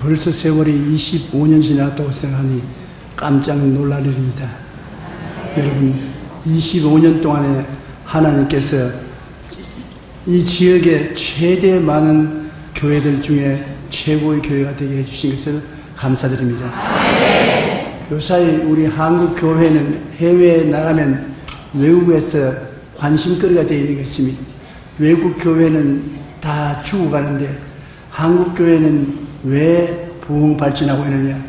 벌써 세월이 25년 지났다고 생각하니 깜짝 놀랄 일입니다. 여러분, 25년 동안에 하나님께서 이 지역의 최대 많은 교회들 중에 최고의 교회가 되게 해주신 것을 감사드립니다. 요사이 우리 한국 교회는 해외에 나가면 외국에서 관심거리가 되어 있는 것입니다. 외국 교회는 다 죽어가는데 한국 교회는 왜 부흥 발전하고 있느냐?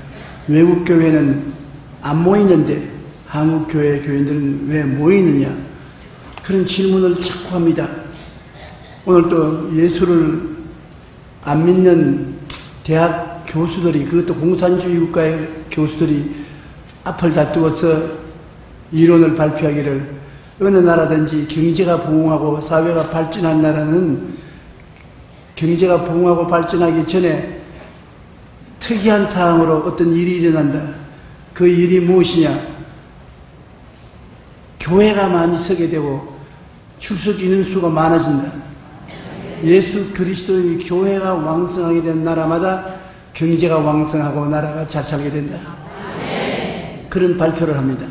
외국 교회는 안 모이는데 한국 교회 교인들은 왜 모이느냐? 그런 질문을 자꾸 합니다. 오늘 또 예수를 안 믿는 대학 교수들이, 그것도 공산주의 국가의 교수들이 앞을 다투어서 이론을 발표하기를, 어느 나라든지 경제가 부흥하고 사회가 발전한 나라는 경제가 부흥하고 발전하기 전에 특이한 사항으로 어떤 일이 일어난다. 그 일이 무엇이냐? 교회가 많이 서게 되고 출석 인원수가 많아진다. 예수 그리스도의 교회가 왕성하게 된 나라마다 경제가 왕성하고 나라가 잘 살게 된다. 그런 발표를 합니다.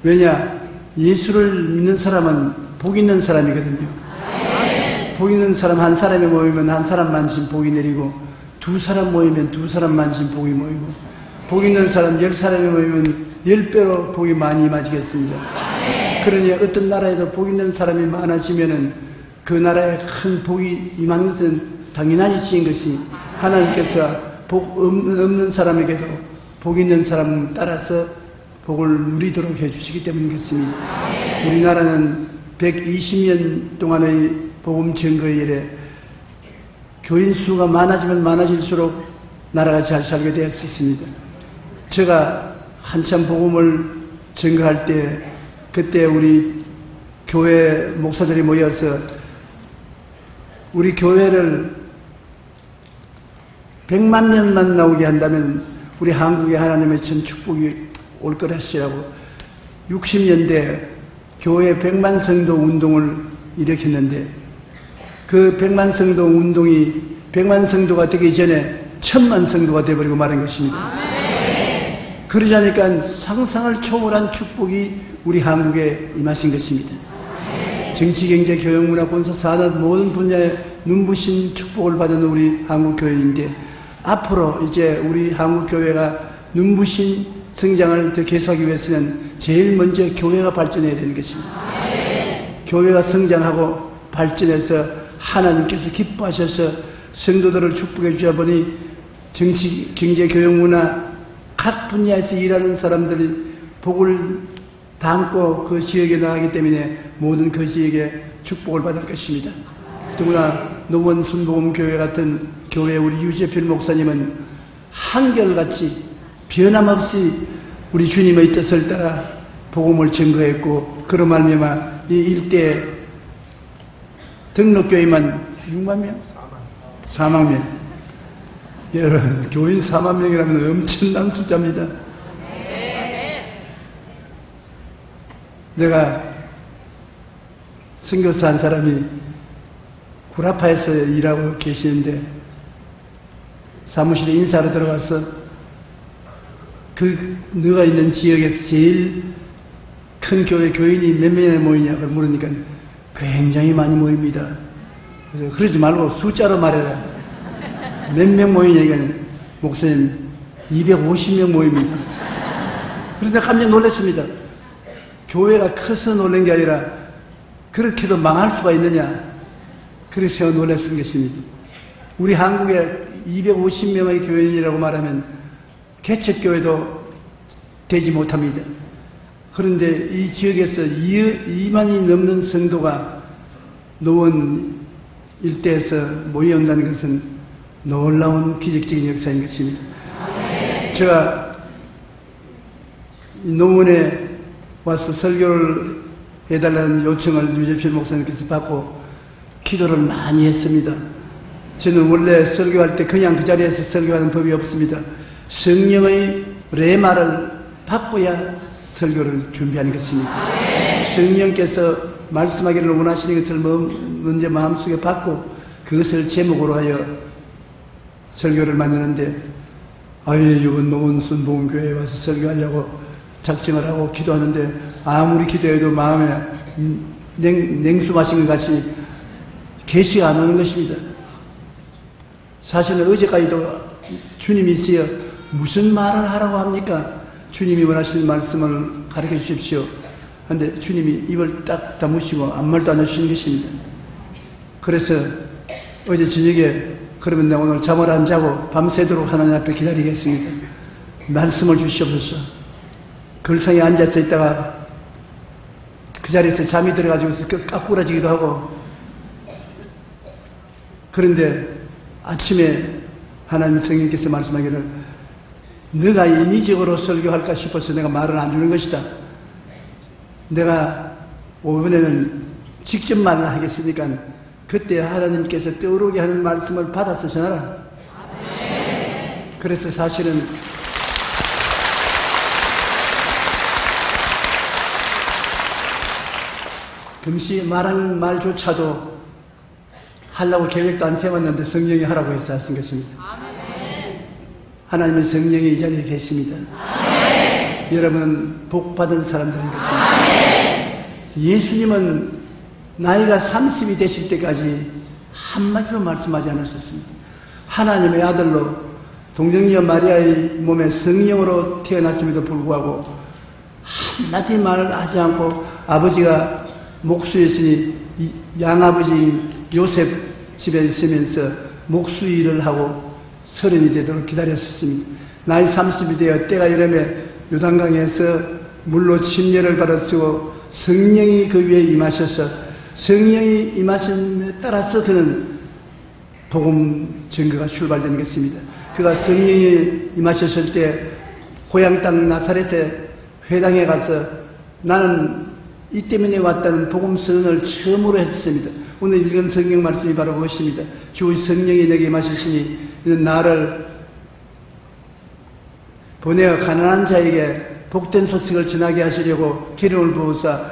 왜냐? 예수를 믿는 사람은 복 있는 사람이거든요. 복 있는 사람 한 사람이 모이면 한 사람만씩 복이 내리고, 두 사람 모이면 두 사람만씩 복이 모이고, 복 있는 사람 10사람이 모이면 10배로 복이 많이 임하시겠습니다. 그러니 어떤 나라에도 복 있는 사람이 많아지면은 그 나라에 큰 복이 임하는 것은 당연한 이치인 것이, 하나님께서 복 없는 사람에게도 복 있는 사람 따라서 복을 누리도록 해주시기 때문이겠습니다. 우리나라는 120년 동안의 복음 증거의 일에 교인 수가 많아지면 많아질수록 나라가 잘 살게 되었습니다. 제가 한참 복음을 증거할 때, 그때 우리 교회 목사들이 모여서 우리 교회를 100만 명만 나오게 한다면 우리 한국에 하나님의 전 축복이 올 거라시라고 60년대 교회 100만 성도 운동을 일으켰는데, 그 100만 성도 운동이 100만 성도가 되기 전에 1000만 성도가 되어버리고 말한 것입니다. 그러자니까 상상을 초월한 축복이 우리 한국에 임하신 것입니다. 정치, 경제, 교육, 문화, 군사, 산업 모든 분야에 눈부신 축복을 받은 우리 한국 교회인데, 앞으로 이제 우리 한국 교회가 눈부신 성장을 더 계속하기 위해서는 제일 먼저 교회가 발전해야 되는 것입니다. 교회가 성장하고 발전해서 하나님께서 기뻐하셔서 성도들을 축복해 주셔보니 정치, 경제, 교육, 문화 각 분야에서 일하는 사람들이 복을 담고 그 지역에 나가기 때문에 모든 그 지역에 축복을 받을 것입니다. 더구나 노원 순복음교회 같은 교회 우리 유재필 목사님은 한결같이 변함없이 우리 주님의 뜻을 따라 복음을 증거했고, 그런 말미암아 이 일대 등록교회만 6만 명? 4만 명. 여러분, 교인 4만 명이라면 엄청난 숫자입니다. 내가 선교사 한 사람이 구라파에서 일하고 계시는데 사무실에 인사로 들어가서 너가 있는 지역에서 제일 큰 교회 교인이 몇 명이나 모이냐고 물으니까 굉장히 많이 모입니다. 그래서 그러지 말고 숫자로 말해라. 몇 명 모이냐니까 목사님 250명 모입니다. 그래서 내가 깜짝 놀랐습니다. 교회가 커서 놀란 게 아니라 그렇게도 망할 수가 있느냐, 그래서 제가 놀랐던 것입니다. 우리 한국에 250명의 교인이라고 말하면 개척교회도 되지 못합니다. 그런데 이 지역에서 2만이 넘는 성도가 노원 일대에서 모여온다는 것은 놀라운 기적적인 역사인 것입니다. 제가 노원에 와서 설교를 해달라는 요청을 유재필 목사님께서 받고 기도를 많이 했습니다. 저는 원래 설교할 때 그냥 그 자리에서 설교하는 법이 없습니다. 성령의 레마를 받고야 설교를 준비하는 것입니다. 성령께서 말씀하기를 원하시는 것을 먼저 마음속에 받고 그것을 제목으로 하여 설교를 만드는데 아예 이번 노원순복음교회에 와서 설교하려고 작정을 하고 기도하는데 아무리 기도해도 마음에 냉수 마신 것 같이 계시가 안 오는 것입니다. 사실은 어제까지도 주님이 있어요. 무슨 말을 하라고 합니까? 주님이 원하시는 말씀을 가르쳐 주십시오. 그런데 주님이 입을 딱 다무시고 아무 말도 안 해주시는 것입니다. 그래서 어제 저녁에 그러면 내가 오늘 잠을 안 자고 밤새도록 하나님 앞에 기다리겠습니다. 말씀을 주시옵소서. 걸상에 앉아서 있다가 그 자리에서 잠이 들어가지고 까꾸라지기도 하고, 그런데 아침에 하나님 성령께서 말씀하기를 너가 인위적으로 설교할까 싶어서 내가 말을 안 주는 것이다. 내가 이번에는 직접 말을 하겠으니까 그때 하나님께서 떠오르게 하는 말씀을 받아서 전하라. 그래서 사실은 금시 말한 말조차도 하려고 계획도 안 세웠는데 성령이 하라고 해서 하신 것입니다. 하나님은 성령이 이 자리에 계십니다. 여러분은 복받은 사람들인 것입니다. 예수님은 나이가 30이 되실 때까지 한마디로 말씀하지 않으셨습니다. 하나님의 아들로 동정녀 마리아의 몸에 성령으로 태어났음에도 불구하고 한마디 말을 하지 않고 아버지가 목수였으니 양아버지 요셉 집에 있으면서 목수 일을 하고 30이 되도록 기다렸었습니다. 나이 30이 되어 때가 여름에 요단강에서 물로 침례를 받았고 성령이 그 위에 임하셔서 성령이 임하심에 따라서 그는 복음 증거가 출발된 것입니다. 그가 성령이 임하셨을 때 고향 땅 나사렛에 회당에 가서 나는 이 때문에 왔다는 복음 선언을 처음으로 했습니다. 오늘 읽은 성경 말씀이 바로 그것입니다. 주 성령이 내게 임하시니 이는 나를 보내어 가난한 자에게 복된 소식을 전하게 하시려고 기름을 부으사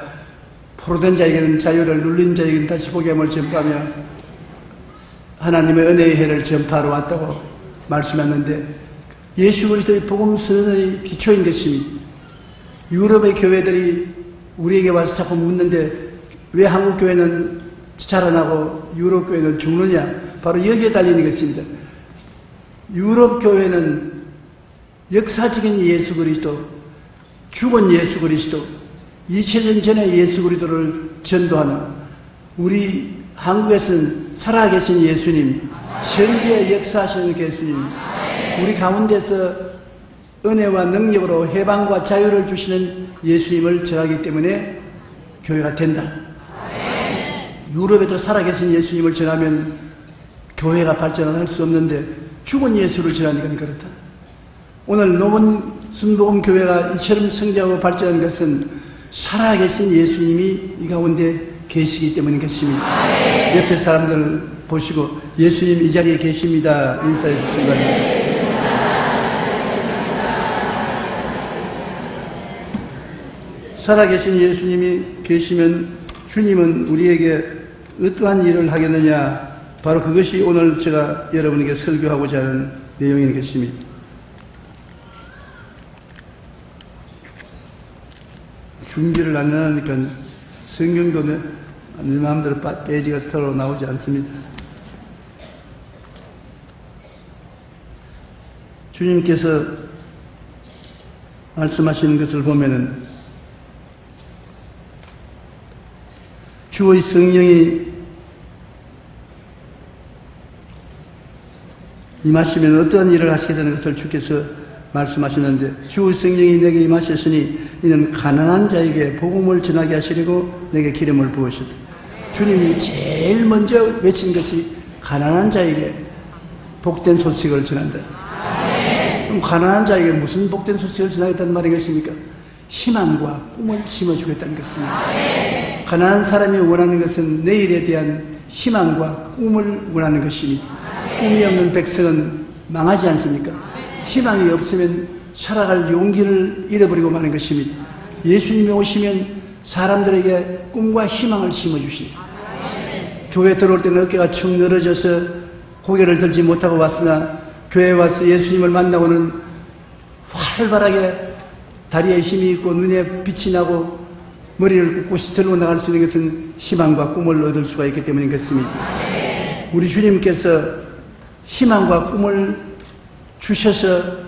포로된 자에게는 자유를, 눌린 자에게는 다시 복음을 전파하며 하나님의 은혜의 해를 전파하러 왔다고 말씀했는데, 예수 그리스도의 복음 선언의 기초인 것입니다. 유럽의 교회들이 우리에게 와서 자꾸 묻는데 왜 한국 교회는 자라나고 유럽 교회는 죽느냐? 바로 여기에 달리는 것입니다. 유럽 교회는 역사적인 예수 그리스도, 죽은 예수 그리스도, 2000년 전에 예수 그리스도를 전도하는, 우리 한국에서는 살아계신 예수님, 현재 역사하시는 예수님, 우리 가운데서 은혜와 능력으로 해방과 자유를 주시는 예수님을 전하기 때문에 교회가 된다. 유럽에도 살아계신 예수님을 전하면 교회가 발전할 수 없는데 죽은 예수를 전하니까 그렇다. 오늘 노원 순복음교회가 이처럼 성장하고 발전한 것은 살아계신 예수님이 이 가운데 계시기 때문인 것입니다. 옆에 사람들 보시고 예수님 이 자리에 계십니다. 인사해 주시기 바랍니다. 살아계신 예수님이 계시면 주님은 우리에게 어떠한 일을 하겠느냐, 바로 그것이 오늘 제가 여러분에게 설교하고자 하는 내용인 것입니다. 준비를 안 해놓으니까 성경도 내 마음대로 페이지가 털어 나오지 않습니다. 주님께서 말씀하시는 것을 보면은 주의 성령이 임하시면 어떠한 일을 하시게 되는 것을 주께서 말씀하시는데, 주의 성령이 내게 임하셨으니 이는 가난한 자에게 복음을 전하게 하시려고 내게 기름을 부으셨다. 주님이 제일 먼저 외친 것이 가난한 자에게 복된 소식을 전한다. 그럼 가난한 자에게 무슨 복된 소식을 전하겠다는 말인 것입니까? 희망과 꿈을 심어주겠다는 것입니다. 가난한 사람이 원하는 것은 내일에 대한 희망과 꿈을 원하는 것입니다. 꿈이 없는 백성은 망하지 않습니까? 희망이 없으면 살아갈 용기를 잃어버리고 마는 것입니다. 예수님이 오시면 사람들에게 꿈과 희망을 심어주십니다. 교회 들어올 때는 어깨가 축 늘어져서 고개를 들지 못하고 왔으나 교회에 와서 예수님을 만나고는 활발하게 다리에 힘이 있고 눈에 빛이 나고 머리를 꿋꿋이 들고 나갈 수 있는 것은 희망과 꿈을 얻을 수가 있기 때문인 것입니다. 우리 주님께서 희망과 꿈을 주셔서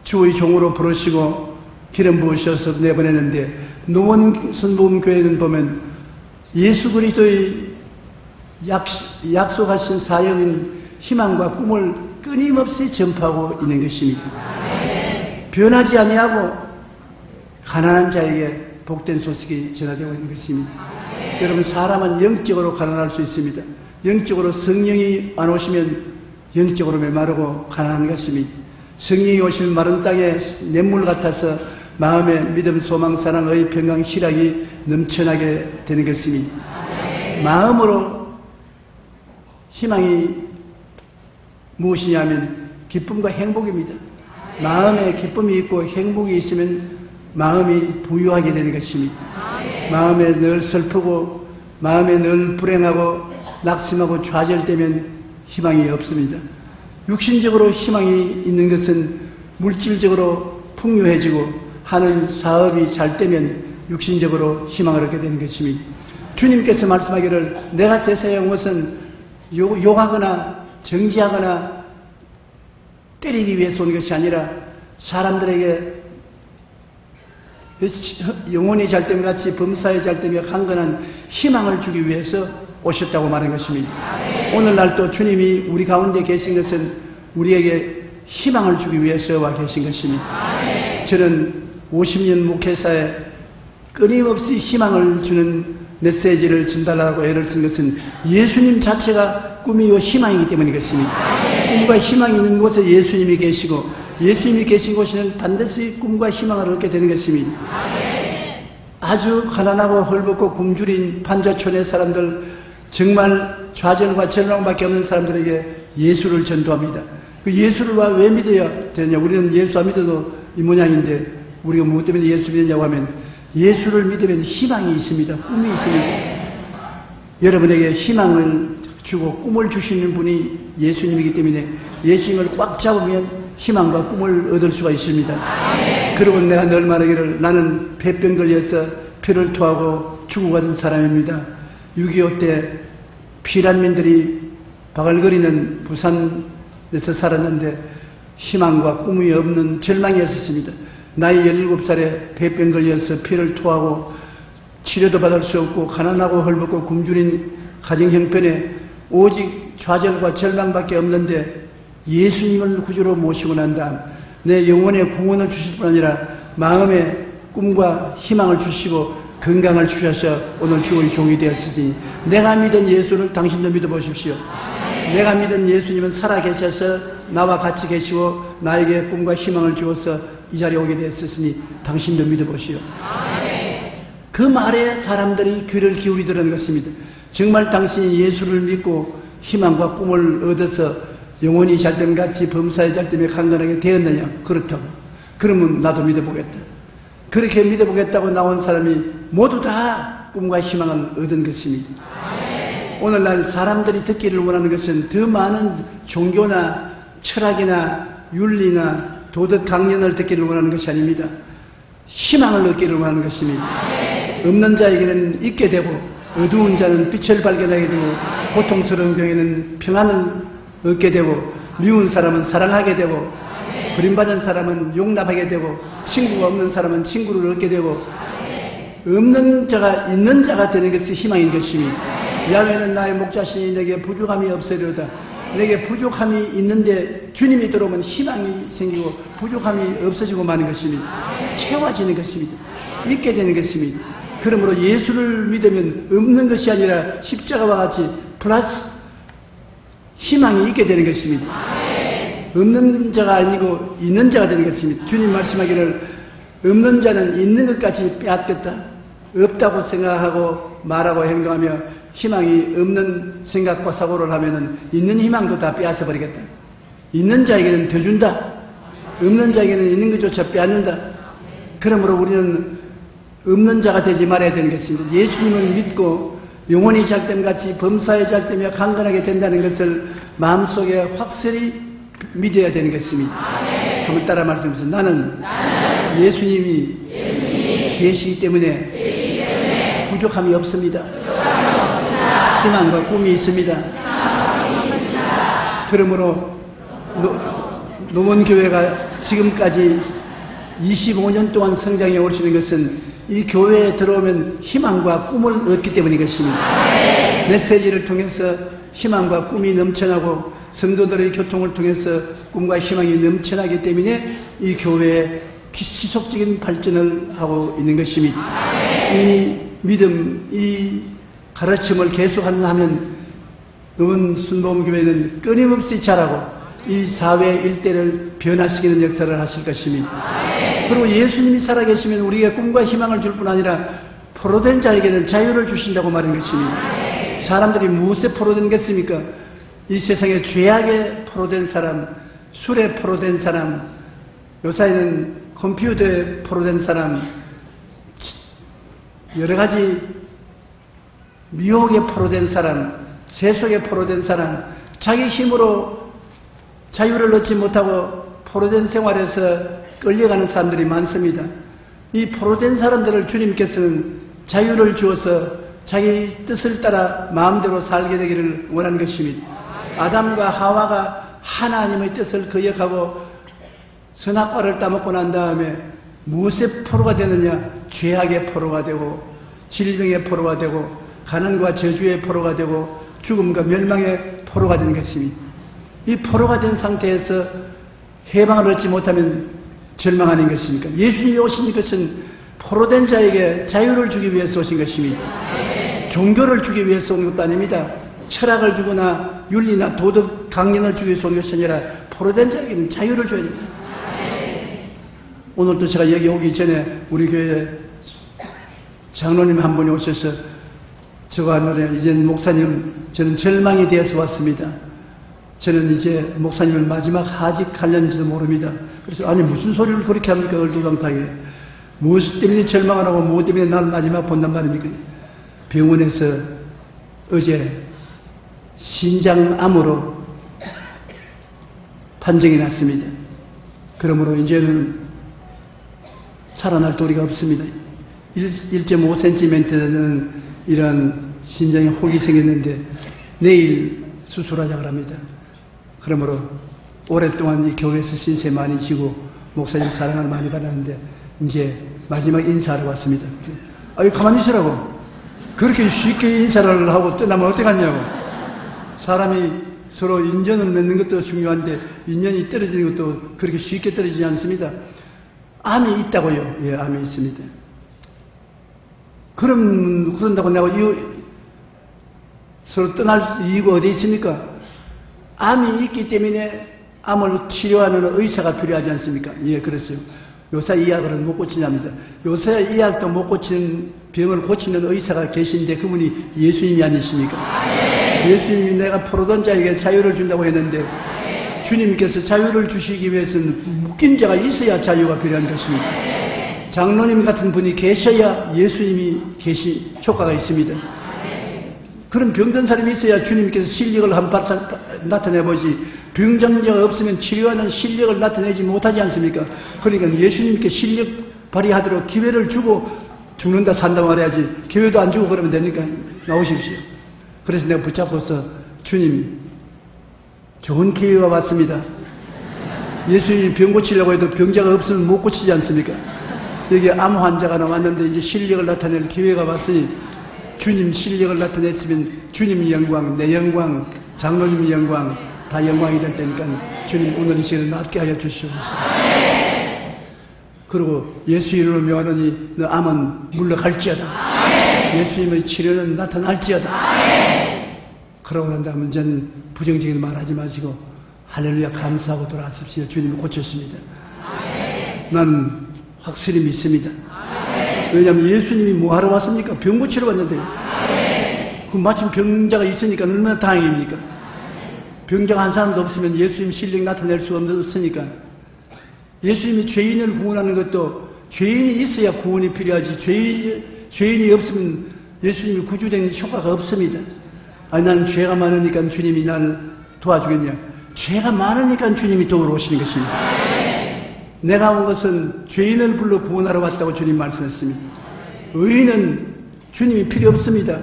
주의 종으로 부르시고 기름 부으셔서 내보내는데, 노원순복음교회는 보면 예수 그리스도의 약속하신 사역인 희망과 꿈을 끊임없이 전파하고 있는 것입니다. 변하지 아니하고 가난한 자에게 복된 소식이 전하되고 있는 것입니다. 여러분, 사람은 영적으로 가난할 수 있습니다. 영적으로 성령이 안 오시면 영적으로 메마르고 가난한 것입니다. 성령이 오시면 마른 땅에 냇물 같아서 마음의 믿음, 소망, 사랑, 의, 평강, 희락이 넘쳐나게 되는 것입니다. 마음으로 희망이 무엇이냐면 기쁨과 행복입니다. 마음에 기쁨이 있고 행복이 있으면 마음이 부유하게 되는 것입니다. 마음에 늘 슬프고 마음에 늘 불행하고 낙심하고 좌절되면 희망이 없습니다. 육신적으로 희망이 있는 것은 물질적으로 풍요해지고 하는 사업이 잘 되면 육신적으로 희망을 얻게 되는 것입니다. 주님께서 말씀하기를 내가 세상에 온 것은 욕하거나 정지하거나 때리기 위해서 온 것이 아니라 사람들에게 영혼이 잘됨 같이 범사에 잘됨에 강건한 희망을 주기 위해서 오셨다고 말한 것입니다. 오늘날 또 주님이 우리 가운데 계신 것은 우리에게 희망을 주기 위해서 와 계신 것입니다. 저는 50년 목회사에 끊임없이 희망을 주는 메시지를 전달하고 애를 쓴 것은 예수님 자체가 꿈이요 희망이기 때문이겠습니다. 꿈과 희망이 있는 곳에 예수님이 계시고 예수님이 계신 곳에는 반드시 꿈과 희망을 얻게 되는 것입니다. 아주 가난하고 헐벗고 굶주린 판자촌의 사람들, 정말 좌절과 절망밖에 없는 사람들에게 예수를 전도합니다. 그 예수를 왜 믿어야 되느냐? 우리는 예수 안 믿어도 이 모양인데 우리가 무엇 때문에 예수 믿느냐고 하면 예수를 믿으면 희망이 있습니다. 꿈이 있습니다. 여러분에게 희망을 주고 꿈을 주시는 분이 예수님이기 때문에 예수님을 꽉 잡으면 희망과 꿈을 얻을 수가 있습니다. 그리고 내가 늘 말하기를 나는 폐병 걸려서 피를 토하고 죽어가는 사람입니다. 6.25 때 피난민들이 바글거리는 부산에서 살았는데 희망과 꿈이 없는 절망이었습니다. 나이 17살에 폐병 걸려서 피를 토하고 치료도 받을 수 없고 가난하고 헐벗고 굶주린 가정 형편에 오직 좌절과 절망밖에 없는데 예수님을 구주로 모시고 난 다음 내 영혼의 구원을 주실 뿐 아니라 마음의 꿈과 희망을 주시고 건강을 주셔서 오늘 주의 종이 되었으니 내가 믿은 예수를 당신도 믿어보십시오. 내가 믿은 예수님은 살아계셔서 나와 같이 계시고 나에게 꿈과 희망을 주어서 이 자리에 오게 되었으니 당신도 믿어보시오. 그 말에 사람들이 귀를 기울이더라는 것입니다. 정말 당신이 예수를 믿고 희망과 꿈을 얻어서 영혼이 잘됨 같이 범사에 잘됨에 강건하게 되었느냐? 그렇다고. 그러면 나도 믿어보겠다. 그렇게 믿어보겠다고 나온 사람이 모두 다 꿈과 희망을 얻은 것입니다. 오늘날 사람들이 듣기를 원하는 것은 더 많은 종교나 철학이나 윤리나 도덕 강연을 듣기를 원하는 것이 아닙니다. 희망을 얻기를 원하는 것입니다. 없는 자에게는 있게 되고 어두운 자는 빛을 발견하게 되고 고통스러운 병에는 평안을 얻게 되고 미운 사람은 사랑하게 되고 버림받은 사람은 용납하게 되고 친구가 없는 사람은 친구를 얻게 되고 없는 자가 있는 자가 되는 것이 희망인 것입니다. 야훼는 나의 목자시니 내게 부족함이 없으리로다. 내게 부족함이 있는데 주님이 들어오면 희망이 생기고 부족함이 없어지고 마는 것입니다. 채워지는 것입니다. 있게 되는 것입니다. 그러므로 예수를 믿으면 없는 것이 아니라 십자가와 같이 플러스 희망이 있게 되는 것입니다. 없는 자가 아니고 있는 자가 되는 것입니다. 주님 말씀하기를 없는 자는 있는 것까지 빼앗겼다. 없다고 생각하고 말하고 행동하며 희망이 없는 생각과 사고를 하면은 있는 희망도 다 빼앗아 버리겠다. 있는 자에게는 더 준다. 없는 자에게는 있는 것조차 빼앗는다. 그러므로 우리는 없는 자가 되지 말아야 되는 것입니다. 예수님을 믿고 영혼이 잘됨 같이 범사에 잘되며 강건하게 된다는 것을 마음속에 확실히 믿어야 되는 것입니다. 한번 따라 말씀하세요. 나는 예수님이 계시기 때문에 부족함이 없습니다. 희망과 꿈이 있습니다. 그러므로 노원교회가 지금까지 25년 동안 성장해 올 수 있는 것은 이 교회에 들어오면 희망과 꿈을 얻기 때문인 것입니다. 메시지를 통해서 희망과 꿈이 넘쳐나고 성도들의 교통을 통해서 꿈과 희망이 넘쳐나기 때문에 이 교회에 지속적인 발전을 하고 있는 것입니다. 이 믿음, 이 가르침을 계속하면 노원 순복음교회는 끊임없이 자라고 이 사회 일대를 변화시키는 역사를 하실 것입니다. 그리고 예수님이 살아계시면 우리에게 꿈과 희망을 줄 뿐 아니라 포로된 자에게는 자유를 주신다고 말한 것입니다. 사람들이 무엇에 포로된 것입니까? 이 세상에 죄악에 포로된 사람, 술에 포로된 사람, 요사이는 컴퓨터에 포로된 사람, 여러 가지 미혹에 포로된 사람, 세속에 포로된 사람, 자기 힘으로 자유를 얻지 못하고 포로된 생활에서 끌려가는 사람들이 많습니다. 이 포로된 사람들을 주님께서는 자유를 주어서 자기 뜻을 따라 마음대로 살게 되기를 원하는 것입니다. 아담과 하와가 하나님의 뜻을 거역하고 선악과를 따먹고 난 다음에 무엇의 포로가 되느냐? 죄악의 포로가 되고 질병의 포로가 되고 가난과 저주의 포로가 되고 죽음과 멸망의 포로가 되는 것입니다. 이 포로가 된 상태에서 해방을 얻지 못하면 절망하는 것입니까? 예수님이 오신 것은 포로된 자에게 자유를 주기 위해서 오신 것입니다. 종교를 주기 위해서 온 것도 아닙니다. 철학을 주거나 윤리나 도덕 강령을 주기 위해서 온 것이 아니라 포로된 자에게는 자유를 줘야 됩니다. 오늘도 제가 여기 오기 전에 우리 교회 장로님 한 분이 오셔서 저가 노래 이제 목사님 저는 절망이 되어서 왔습니다. 저는 이제 목사님을 마지막 하직하려는지도 모릅니다. 그래서 아니 무슨 소리를 그렇게 합니까? 얼두당탕하게 무엇 때문에 절망을 하고 무엇 때문에 나를 마지막 본단 말입니까? 병원에서 어제 신장암으로 판정이 났습니다. 그러므로 이제는 살아날 도리가 없습니다. 1.5cm는 이런 신장에 혹이 생겼는데 내일 수술하자고 합니다. 그러므로 오랫동안 이 교회에서 신세 많이 지고 목사님 사랑을 많이 받았는데 이제 마지막 인사하러 왔습니다. 아유 가만히 있으라고. 그렇게 쉽게 인사를 하고 떠나면 어떡하냐고. 사람이 서로 인연을 맺는 것도 중요한데 인연이 떨어지는 것도 그렇게 쉽게 떨어지지 않습니다. 암이 있다고요. 예, 암이 있습니다. 그런다고 내가 서로 떠날 이유가 어디 있습니까? 암이 있기 때문에 암을 치료하는 의사가 필요하지 않습니까? 예, 그렇어요. 요새 이약을 못 고치냐입니다. 요새 이약도 못 고치는 병을 고치는 의사가 계신데 그분이 예수님이 아니십니까? 예수님이 내가 포로된 자에게 자유를 준다고 했는데 주님께서 자유를 주시기 위해서는 묶인 자가 있어야 자유가 필요한 것입니다. 장로님 같은 분이 계셔야 예수님이 효과가 있습니다. 그런 병든 사람이 있어야 주님께서 실력을 한번 나타내보지 병정자가 없으면 치료하는 실력을 나타내지 못하지 않습니까? 그러니까 예수님께 실력 발휘하도록 기회를 주고 죽는다 산다 말해야지 기회도 안 주고 그러면 되니까 나오십시오. 그래서 내가 붙잡고서 주님 좋은 기회가 왔습니다. 예수님이 병 고치려고 해도 병자가 없으면 못 고치지 않습니까? 여기 암 환자가 나왔는데 이제 실력을 나타낼 기회가 왔으니 주님 실력을 나타냈으면 주님 영광, 내 영광, 장로님 영광 다 영광이 될 테니까 주님 오늘 이 시간을 낫게 하여 주시옵소서. 그리고 예수 이름으로 명하노니 너 암은 물러갈지어다. 예수님의 치료는 나타날지어다. 그러고 난 다음에 저는 부정적인 말 하지 마시고 할렐루야 감사하고 돌아왔습시오. 주님을 고쳤습니다. 난 확실히 믿습니다. 왜냐하면 예수님이 뭐하러 왔습니까? 병 고치러 왔는데 그 마침 병자가 있으니까 얼마나 다행입니까? 병자가 한 사람도 없으면 예수님 실력 나타낼 수 없으니까 예수님이 죄인을 구원하는 것도 죄인이 있어야 구원이 필요하지 죄인이 없으면 예수님이 구주된 효과가 없습니다. 아니 나는 죄가 많으니까 주님이 나를 도와주겠냐. 죄가 많으니까 주님이 도우러 오시는 것입니다. 내가 온 것은 죄인을 불러 구원하러 왔다고 주님 말씀했습니다. 의인은 주님이 필요 없습니다.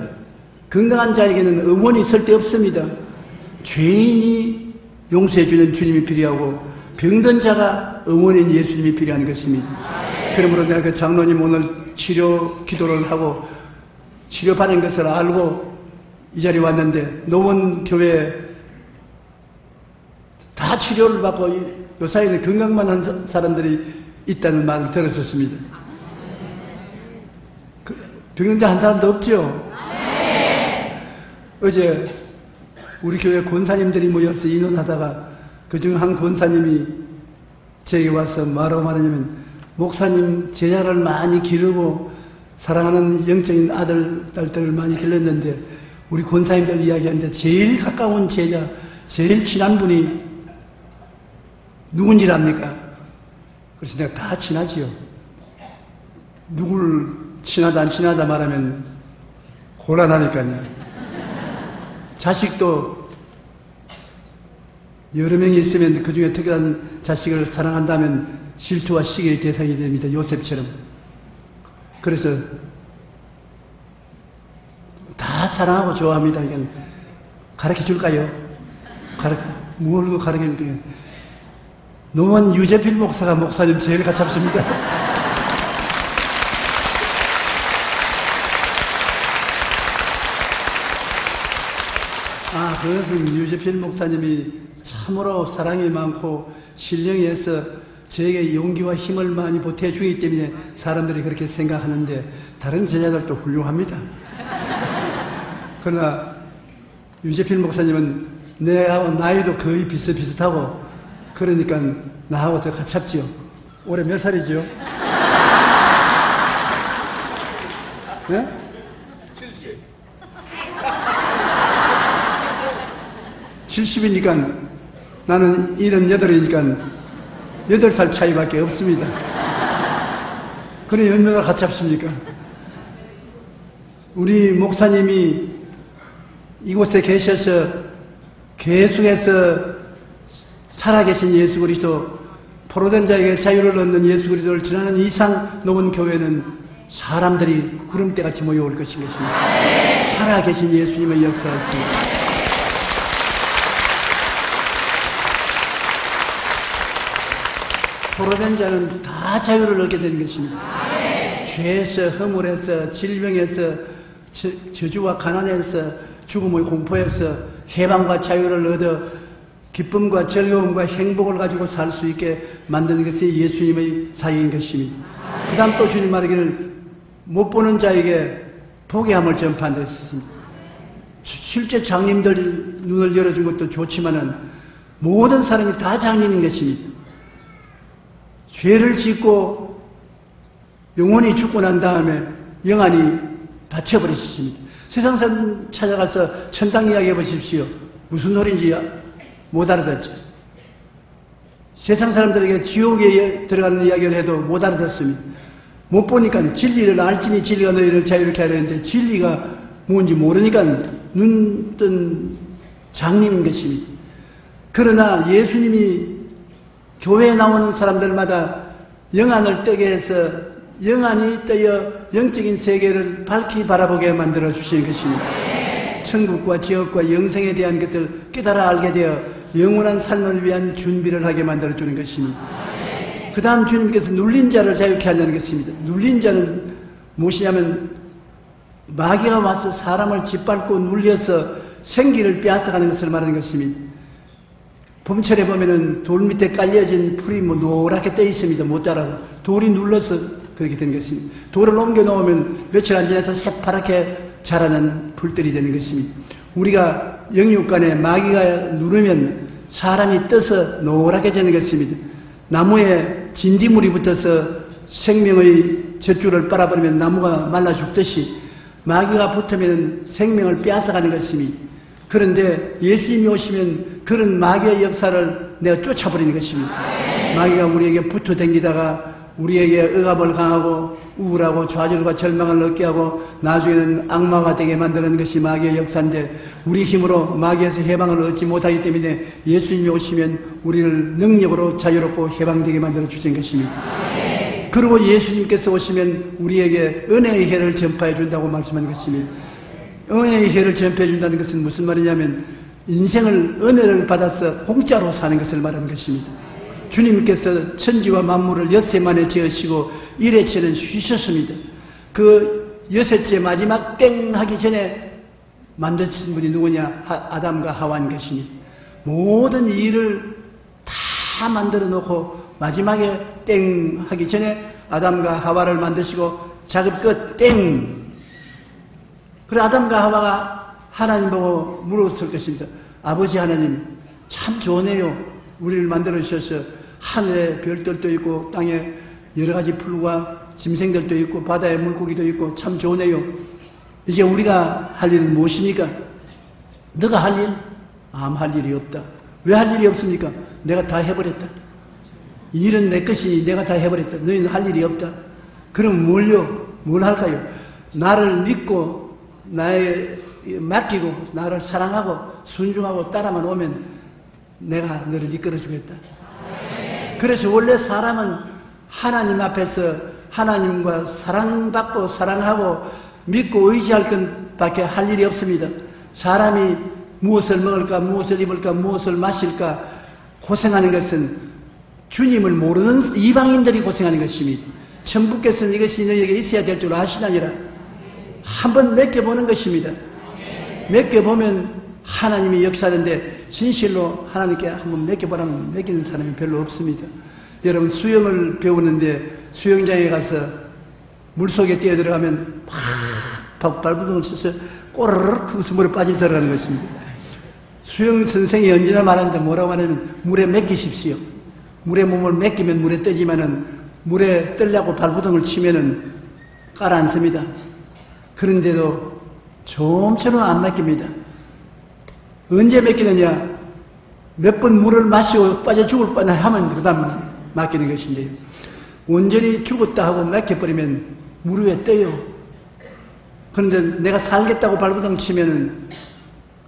건강한 자에게는 응원이 쓸데없습니다. 죄인이 용서해주는 주님이 필요하고 병든 자가 응원인 예수님이 필요한 것입니다. 그러므로 내가 그 장로님 오늘 치료 기도를 하고 치료받은 것을 알고 이 자리에 왔는데, 노원교회 다 치료를 받고 요사이는 건강만 한 사람들이 있다는 말을 들었었습니다. 병자 한 사람도 없죠? 어제 우리 교회 권사님들이 모여서 인원하다가 그중 한 권사님이 제게 와서 뭐라고 말하냐면, 목사님 제자를 많이 기르고 사랑하는 영적인 아들, 딸들을 많이 길렀는데 우리 권사님들 이야기하는데 제일 가까운 제자, 제일 친한 분이 누군지 압니까? 그래서 내가 다 친하지요. 누굴 친하다 안 친하다 말하면 곤란하니까요. 자식도 여러 명이 있으면 그 중에 특별한 자식을 사랑한다면 질투와 시기의 대상이 됩니다. 요셉처럼. 그래서 다 사랑하고 좋아합니다. 그냥 가르쳐 줄까요? 뭘 가르쳐 줄까요? 노원 유재필 목사가 목사님 제일 가깝습니다. 그것은 유재필 목사님이 참으로 사랑이 많고 신령해서 저에게 용기와 힘을 많이 보태주기 때문에 사람들이 그렇게 생각하는데, 다른 제자들도 훌륭합니다. 그러나 유재필 목사님은 내하고 나이도 거의 비슷비슷하고 그러니까 나하고 더 가깝지요. 올해 몇 살이죠? 네? 70. 70이니까 나는 78이니까 8살 차이밖에 없습니다. 그래 얼마나 가깝습니까? 우리 목사님이 이곳에 계셔서 계속해서 살아계신 예수 그리스도, 포로된 자에게 자유를 얻는 예수 그리스도를 전하는 이상 노원 교회는 사람들이 구름대같이 모여올 것입니다. 살아계신 예수님의 역사였습니다. 포로된 자는 다 자유를 얻게 되는 것입니다. 죄에서, 허물에서, 질병에서, 저주와 가난에서, 죽음의 공포에서 해방과 자유를 얻어 기쁨과 즐거움과 행복을 가지고 살 수 있게 만드는 것이 예수님의 사역인 것입니다. 그 다음 또 주님 말하기를 못 보는 자에게 보게 함을 전파한 데 있습니다. 실제 장님들 눈을 열어준 것도 좋지만은 모든 사람이 다 장님인 것입니다. 죄를 짓고 영혼이 죽고 난 다음에 영안이 닫혀버리셨습니다. 세상 사람 찾아가서 천당 이야기해 보십시오. 무슨 소리인지 못 알아듣죠. 세상 사람들에게 지옥에 들어가는 이야기를 해도 못 알아듣습니다. 못 보니까 진리를 알지니 진리가 너희를 자유롭게 하려 했는데 진리가 뭔지 모르니까 눈 뜬 장님인 것입니다. 그러나 예수님이 교회에 나오는 사람들마다 영안을 뜨게 해서 영안이 뜨여 영적인 세계를 밝히 바라보게 만들어 주시는 것입니다. 천국과 지옥과 영생에 대한 것을 깨달아 알게 되어 영원한 삶을 위한 준비를 하게 만들어 주는 것입니다. 그 다음 주님께서 눌린 자를 자유케 한다는 것입니다. 눌린 자는 무엇이냐면 마귀가 와서 사람을 짓밟고 눌려서 생기를 빼앗아가는 것을 말하는 것입니다. 봄철에 보면은 돌 밑에 깔려진 풀이 노랗게 떠 있습니다. 못 자라고. 돌이 눌러서 그렇게 된 것입니다. 돌을 옮겨 놓으면 며칠 안 지나서 새파랗게 자라는 풀들이 되는 것입니다. 우리가 영육간에 마귀가 누르면 사람이 떠서 노랗게 되는 것입니다. 나무에 진딧물이 붙어서 생명의 젖줄을 빨아버리면 나무가 말라 죽듯이 마귀가 붙으면 생명을 빼앗아가는 것입니다. 그런데 예수님이 오시면 그런 마귀의 역사를 내가 쫓아버리는 것입니다. 마귀가 우리에게 붙어 댕기다가 우리에게 억압을 강하고 우울하고 좌절과 절망을 얻게 하고 나중에는 악마가 되게 만드는 것이 마귀의 역사인데, 우리 힘으로 마귀에서 해방을 얻지 못하기 때문에 예수님이 오시면 우리를 능력으로 자유롭고 해방되게 만들어 주신 것입니다. 그리고 예수님께서 오시면 우리에게 은혜의 해를 전파해 준다고 말씀하는 것입니다. 은혜의 해를 전파해 준다는 것은 무슨 말이냐면, 인생을 은혜를 받아서 공짜로 사는 것을 말하는 것입니다. 주님께서 천지와 만물을 엿새 만에 지으시고 일회째는 쉬셨습니다. 그 여섯째 마지막 땡 하기 전에 만드신 분이 누구냐? 아담과 하와인 것이니, 모든 일을 다 만들어 놓고 마지막에 땡 하기 전에 아담과 하와를 만드시고 작업 끝 땡. 그래 아담과 하와가 하나님 보고 물었을 것입니다. 아버지 하나님, 참 좋네요. 우리를 만들어 주셔서 하늘에 별들도 있고 땅에 여러 가지 풀과 짐승들도 있고 바다에 물고기도 있고 참 좋네요. 이제 우리가 할 일은 무엇입니까? 너가 할 일? 아무 할 일이 없다. 왜 할 일이 없습니까? 내가 다 해버렸다. 이 일은 내 것이니 내가 다 해버렸다. 너희는 할 일이 없다. 그럼 뭘 할까요? 나를 믿고 나의 맡기고 나를 사랑하고 순종하고 따라만 오면 내가 너를 이끌어 주겠다. 그래서 원래 사람은 하나님 앞에서 하나님과 사랑받고 사랑하고 믿고 의지할 것밖에 할 일이 없습니다. 사람이 무엇을 먹을까, 무엇을 입을까, 무엇을 마실까 고생하는 것은 주님을 모르는 이방인들이 고생하는 것입니다. 천부께서는 이것이 너희에게 있어야 될 줄 아시나니라. 한번 맡겨보는 것입니다. 맡겨보면 하나님이 역사하는데, 진실로 하나님께 한번 맡겨보라면 맡기는 사람이 별로 없습니다. 여러분, 수영을 배우는데 수영장에 가서 물속에 뛰어들어가면 막 발부둥을 쳐서 꼬르륵 그것이 물에 빠져 들어가는 것입니다. 수영 선생이 언제나 말하는데 뭐라고 하냐면, 물에 맡기십시오. 물에 몸을 맡기면 물에 뜨지만은 물에 뜨려고 발부둥을 치면은 가라앉습니다. 그런데도 좀처럼 안 맡깁니다. 언제 맡기느냐? 몇 번 물을 마시고 빠져 죽을 뻔하면 그 다음 맡기는 것인데요. 온전히 죽었다 하고 맡겨버리면 물 위에 떠요. 그런데 내가 살겠다고 발부둥 치면은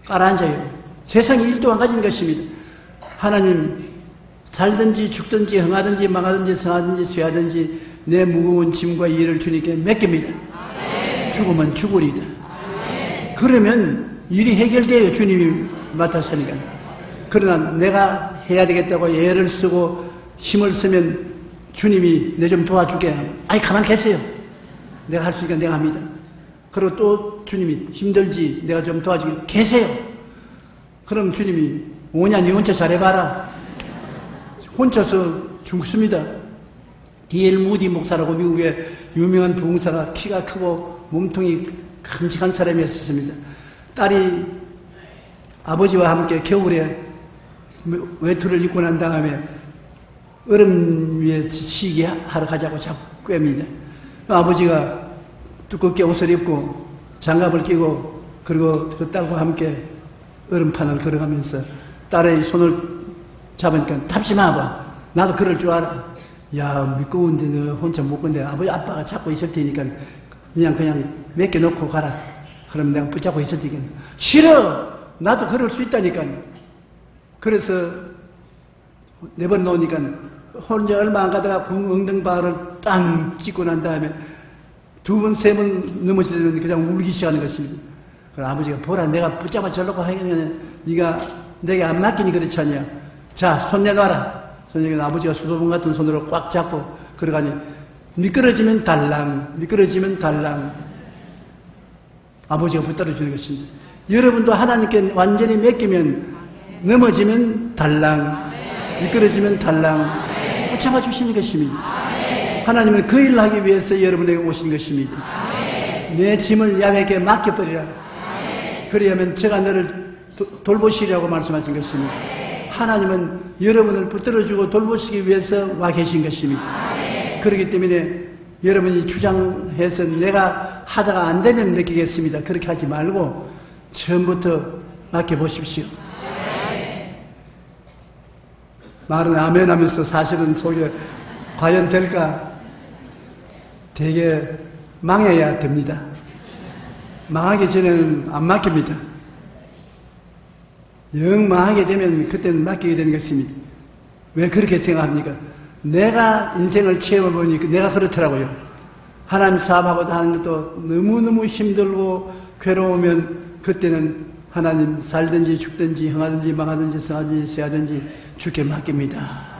가라앉아요. 세상에 일도 안 가진 것입니다. 하나님, 살든지 죽든지 흥하든지 망하든지 성하든지 쇠하든지 내 무거운 짐과 일을 주님께 맡깁니다. 죽으면 죽으리다. 그러면 일이 해결돼요. 주님이 맡아서 하니까. 그러나 내가 해야 되겠다고 애를 쓰고 힘을 쓰면 주님이 내 좀 도와줄게. 아이, 가만히 계세요. 내가 할 수 있으니까 내가 합니다. 그리고 또 주님이 힘들지, 내가 좀 도와주게. 계세요. 그럼 주님이 오냐, 니 혼자 잘해봐라. 혼자서 죽습니다. D.L. 무디 목사라고 미국의 유명한 부흥사가 키가 크고 몸통이 큼직한 사람이었습니다. 딸이 아버지와 함께 겨울에 외투를 입고 난 다음에 얼음 위에 지치기 하러 가자고 자꾸 꿰입니다. 아버지가 두껍게 옷을 입고 장갑을 끼고 그리고 그 딸과 함께 얼음판을 걸어가면서 딸의 손을 잡으니까 탑지 마봐. 나도 그럴 줄 알아. 야, 미끄러운데 너 혼자 못 건데 아빠가 잡고 있을 테니까 그냥 맡겨놓고 가라. 그럼 내가 붙잡고 있을 테니까. 싫어! 나도 그럴 수 있다니까. 그래서 내버려놓으니까 혼자 얼마 안 가다가 엉덩방아를 땅 찍고 난 다음에 두 번, 세 번 넘어지면 그냥 울기 시작하는 것입니다. 그래서 아버지가 보라, 내가 붙잡아 절라고 하면 네가 내게 안 맡기니 그렇지 않냐. 자, 손 내놔라. 손에는 아버지가 수도봉 같은 손으로 꽉 잡고 걸어가니 미끄러지면 달랑, 미끄러지면 달랑. 아버지가 붙들어 주는 것입니다. 여러분도 하나님께 완전히 맡기면 넘어지면 달랑, 미끄러지면 달랑 붙잡아 주시는 것입니다. 하나님은 그 일을 하기 위해서 여러분에게 오신 것입니다. 내 짐을 야훼께 맡겨버리라. 그리하면 제가 너를 돌보시리라고 말씀하신 것입니다. 하나님은 여러분을 붙들어주고 돌보시기 위해서 와 계신 것입니다. 그렇기 때문에 여러분이 주장해서 내가 하다가 안 되면 맡기겠습니다. 그렇게 하지 말고 처음부터 맡겨보십시오. 말은 아멘 하면서 사실은 속에 과연 될까? 되게 망해야 됩니다. 망하기 전에는 안 맡깁니다. 영 망하게 되면 그때는 맡기게 되는 것입니다. 왜 그렇게 생각합니까? 내가 인생을 체험해보니 내가 그렇더라고요. 하나님 사업하고 하는 것도 너무너무 힘들고 괴로우면 그때는 하나님 살든지 죽든지 흥하든지 망하든지 성하든지 쇠하든지 주께 맡깁니다.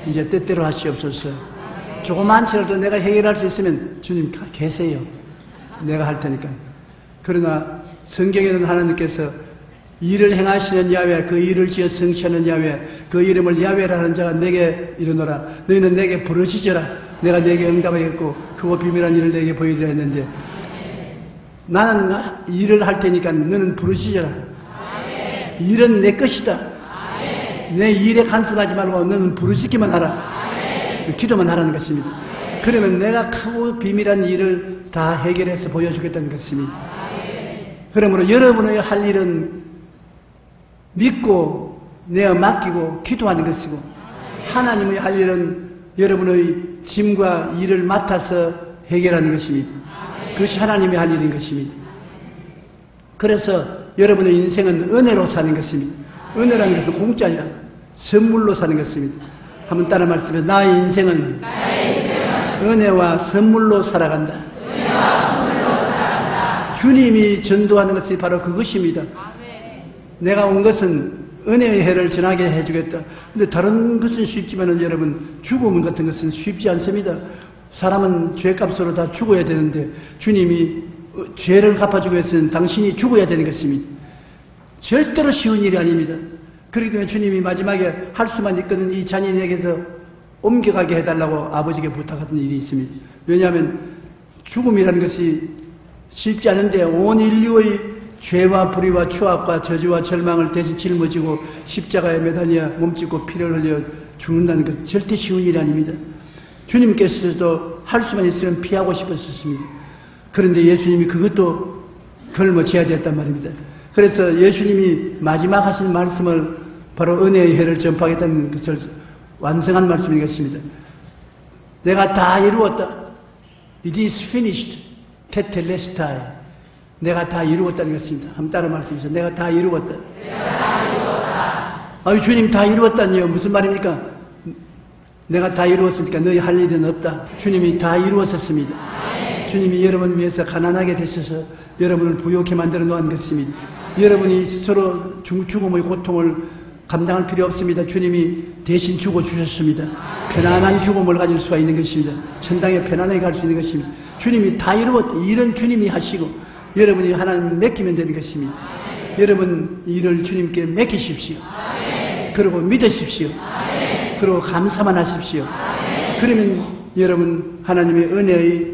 이제 뜻대로 하시옵소서. 조그만치라도 내가 해결할 수 있으면 주님 계세요. 내가 할 테니까. 그러나 성경에는 하나님께서 일을 행하시는 야훼, 그 일을 지어 성취하는 야훼, 그 이름을 야훼라 하는 자가 내게 이르노라. 너희는 내게 부르짖어라. 내가 내게 응답하겠고 크고 비밀한 일을 내게 보이리라 했는데, 나는 일을 할 테니까 너는 부르짖어라. 일은 내 것이다. 내 일에 간섭하지 말고 너는 부르짖기만 하라. 기도만 하라는 것입니다. 그러면 내가 크고 비밀한 일을 다 해결해서 보여주겠다는 것입니다. 그러므로 여러분의 할 일은 믿고 내어 맡기고 기도하는 것이고, 하나님의 할 일은 여러분의 짐과 일을 맡아서 해결하는 것입니다. 그것이 하나님의 할 일인 것입니다. 그래서 여러분의 인생은 은혜로 사는 것입니다. 은혜라는 것은 공짜야. 선물로 사는 것입니다. 한번 따라 말씀해서, 나의 인생은 은혜와 선물로 살아간다. 주님이 전도하는 것이 바로 그것입니다. 내가 온 것은 은혜의 해를 전하게 해주겠다. 근데 다른 것은 쉽지만 여러분, 죽음 같은 것은 쉽지 않습니다. 사람은 죄값으로 다 죽어야 되는데, 주님이 죄를 갚아주기 위해서는 당신이 죽어야 되는 것입니다. 절대로 쉬운 일이 아닙니다. 그렇기 때문에 주님이 마지막에 할 수만 있거든 이 잔인에게서 옮겨가게 해달라고 아버지에게 부탁하던 일이 있습니다. 왜냐하면 죽음이라는 것이 쉽지 않은데, 온 인류의 죄와 불의와 추악과 저주와 절망을 대신 짊어지고 십자가에 매달려 몸짓고 피를 흘려 죽는다는 것 절대 쉬운 일이 아닙니다. 주님께서도 할 수만 있으면 피하고 싶었습니다. 그런데 예수님이 그것도 걸머져야 됐단 말입니다. 그래서 예수님이 마지막 하신 말씀을 바로 은혜의 해를 전파하겠다는 것을 완성한 말씀인 것입니다. 내가 다 이루었다. It is finished. 테텔레스타이. 내가 다 이루었다는 것입니다. 한번 따라 말씀해주세요. 내가 다 이루었다. 아유, 주님 다 이루었다니요. 무슨 말입니까? 내가 다 이루었으니까 너희 할 일은 없다. 주님이 다 이루었었습니다. 주님이 여러분을 위해서 가난하게 되셔서 여러분을 부욕해 만들어 놓은 것입니다. 여러분이 스스로 죽음의 고통을 감당할 필요 없습니다. 주님이 대신 죽어주셨습니다. 편안한 죽음을 가질 수가 있는 것입니다. 천당에 편안하게 갈 수 있는 것입니다. 주님이 다 이루었다. 일은 주님이 하시고 여러분이 하나님 맡기면 되는 것입니다. 여러분 일을 주님께 맡기십시오. 그리고 믿으십시오. 그리고 감사만 하십시오. 그러면 여러분 하나님의 은혜의